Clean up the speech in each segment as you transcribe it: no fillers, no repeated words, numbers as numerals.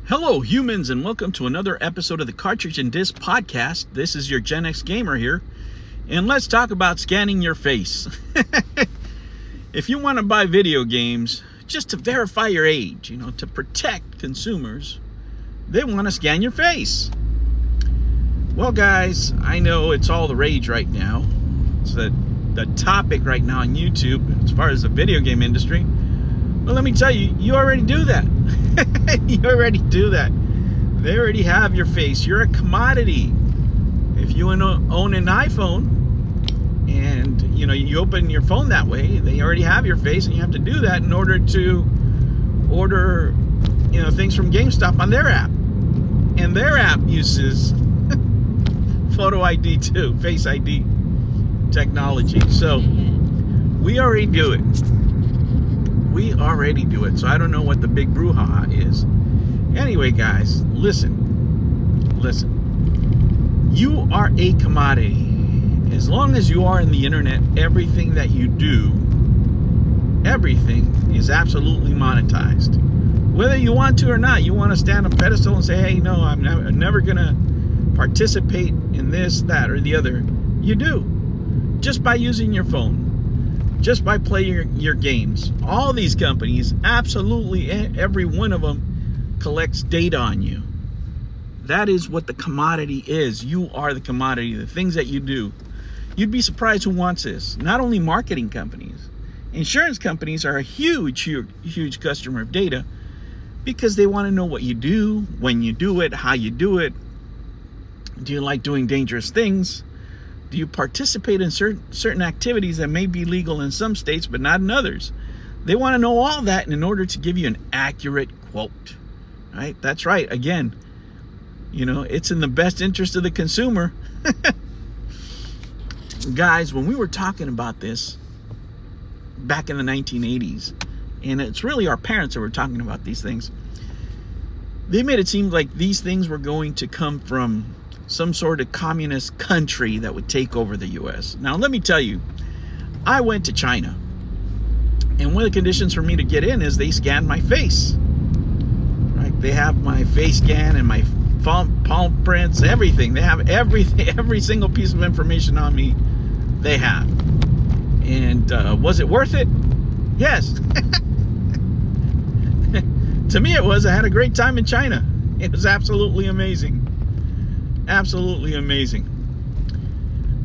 Hello, humans, and welcome to another episode of the Cartridge and Disc Podcast. This is your Gen X Gamer here, and let's talk about scanning your face. If you want to buy video games, just to verify your age, to protect consumers, they want to scan your face. Well, guys, I know it's all the rage right now. It's the topic right now on YouTube as far as the video game industry. Well, let me tell you, you already do that. You already do that. They already have your face. You're a commodity. If you own an iPhone and you open your phone that way, they already have your face, and you have to do that in order to order things from GameStop on their app. And their app uses photo ID too, face ID technology. So we already do it. We already do it. So I don't know what the big brouhaha is. Anyway, guys, listen. You are a commodity. As long as you are in the internet, everything that you do, everything is absolutely monetized. Whether you want to or not, you want to stand on a pedestal and say, hey, no, I'm never going to participate in this, that, or the other. You do. Just by using your phone. Just by playing your games. All these companies, absolutely every one of them, collects data on you. That is what the commodity is. You are the commodity, the things that you do. You'd be surprised who wants this. Not only marketing companies. Insurance companies are a huge customer of data because they want to know what you do, when you do it, how you do it. Do you like doing dangerous things? Do you participate in certain activities that may be legal in some states but not in others? They want to know all that in order to give you an accurate quote. Right? That's right. Again, it's in the best interest of the consumer. Guys, when we were talking about this back in the 1980s, and it's really our parents that were talking about these things, they made it seem like these things were going to come from some sort of communist country that would take over the U.S. Now, let me tell you, I went to China, and one of the conditions for me to get in is they scanned my face. Right? They have my face scan and my palm prints, everything. They have everything, every single piece of information on me. They have. And was it worth it? Yes. To me, it was. I had a great time in China. It was absolutely amazing. Absolutely amazing.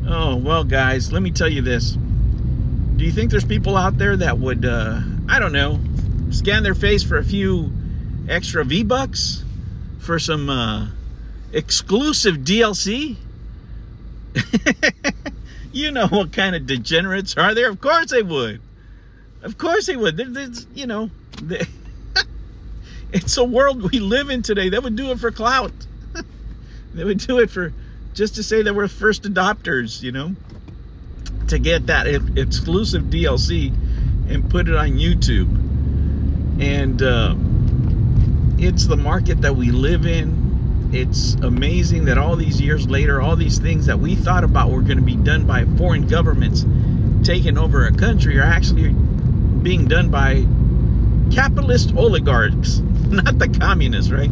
Oh, well, guys, let me tell you this. Do you think there's people out there that would, I don't know, scan their face for a few extra V-Bucks for some exclusive DLC? You know what kind of degenerates are there? Of course they would. Of course they would. It's a world we live in today. They would do it for clout. They would do it for just to say that we're first adopters, to get that exclusive DLC and put it on YouTube. And it's the market that we live in. It's amazing that all these years later, all these things that we thought about were going to be done by foreign governments taking over a country are actually being done by capitalist oligarchs, not the communists, right?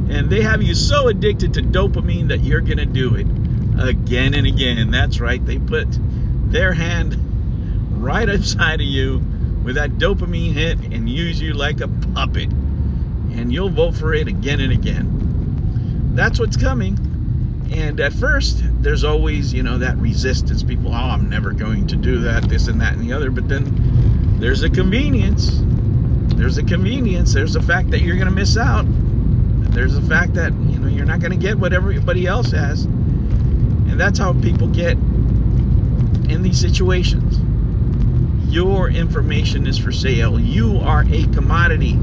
And they have you so addicted to dopamine that you're going to do it again and again. That's right. They put their hand right inside of you with that dopamine hit and use you like a puppet. And you'll vote for it again and again. That's what's coming. And at first, there's always, that resistance. People, I'm never going to do that, this and that and the other. But then there's a convenience. There's a convenience. There's the fact that you're going to miss out. There's the fact that, you're not going to get what everybody else has. And that's how people get in these situations. Your information is for sale. You are a commodity.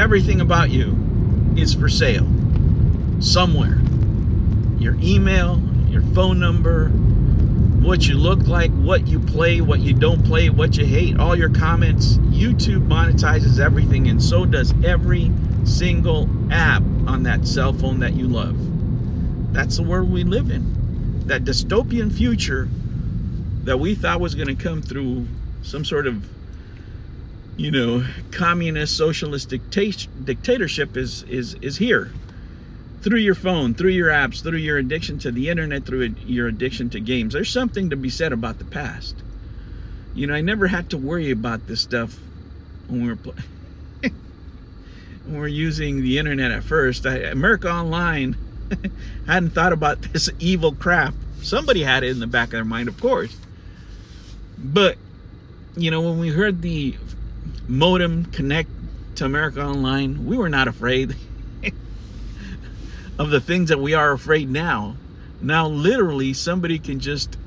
Everything about you is for sale. Somewhere. Your email, your phone number, what you look like, what you play, what you don't play, what you hate, all your comments. YouTube monetizes everything, and so does every single app on that cell phone that you love. That's the world we live in. That dystopian future that we thought was going to come through some sort of you know, communist socialist dictatorship is here. Through your phone, through your apps, through your addiction to the internet, through your addiction to games. There's something to be said about the past. You know, I never had to worry about this stuff when we were when we were using the internet at first. America Online hadn't thought about this evil crap. Somebody had it in the back of their mind, of course. But, you know, when we heard the modem connect to America Online, we were not afraid of the things that we are afraid now. Now, literally, somebody can just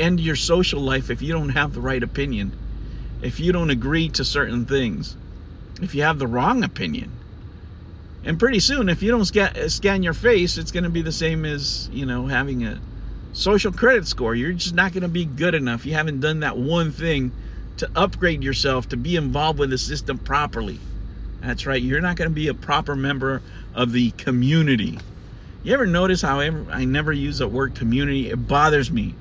end your social life if you don't have the right opinion, if you don't agree to certain things, if you have the wrong opinion. And pretty soon, if you don't scan your face, it's going to be the same as, you know, having a social credit score. You're just not going to be good enough. You haven't done that one thing to upgrade yourself, to be involved with the system properly. That's right. You're not going to be a proper member of the community. You ever notice how I never use the word community? It bothers me.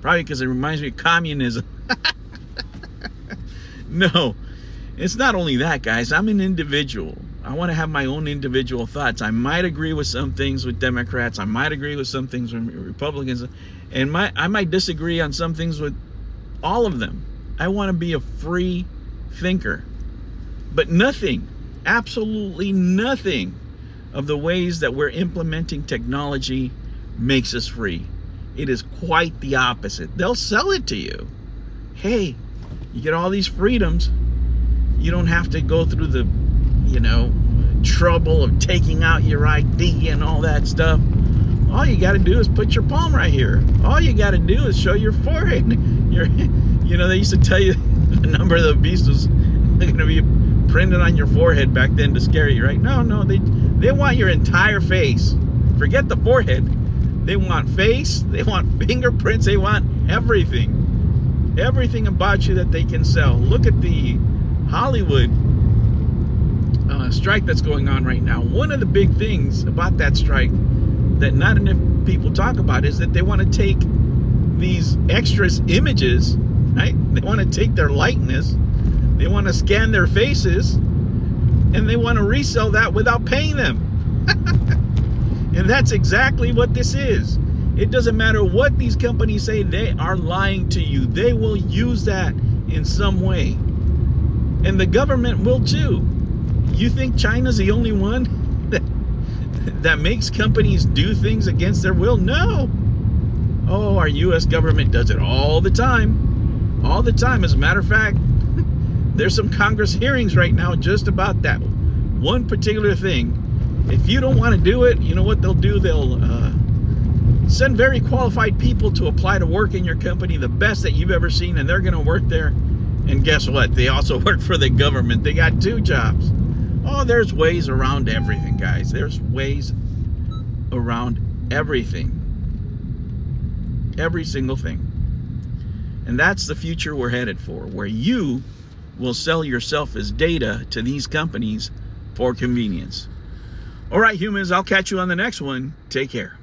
Probably because it reminds me of communism. No, it's not only that, guys. I'm an individual. I want to have my own individual thoughts. I might agree with some things with Democrats. I might agree with some things with Republicans. And I might disagree on some things with all of them. I want to be a free thinker. But nothing, absolutely nothing of the ways that we're implementing technology makes us free. It is quite the opposite. They'll sell it to you. Hey, you get all these freedoms. You don't have to go through the, you know, trouble of taking out your ID and all that stuff. All you got to do is put your palm right here. All you got to do is show your forehead. You know, they used to tell you the number of the beast was going to be printed on your forehead back then to scare you, right? No, they want your entire face. Forget the forehead. They want face, they want fingerprints, they want everything. Everything about you that they can sell. Look at the Hollywood strike that's going on right now. One of the big things about that strike that not enough people talk about is that they want to take these extras images, right? They want to take their likeness, they want to scan their faces, and they want to resell that without paying them. And that's exactly what this is. It doesn't matter what these companies say, they are lying to you. They will use that in some way. And the government will too. You think China's the only one that makes companies do things against their will? No. Oh, our U.S. government does it all the time. All the time. As a matter of fact, there's some Congress hearings right now just about that one particular thing. If you don't want to do it, you know what they'll do? They'll send very qualified people to apply to work in your company, the best that you've ever seen, and they're going to work there. And guess what? They also work for the government. They got 2 jobs. Oh, there's ways around everything, guys. There's ways around everything. Every single thing. And that's the future we're headed for, where you will sell yourself as data to these companies for convenience. All right, humans, I'll catch you on the next one. Take care.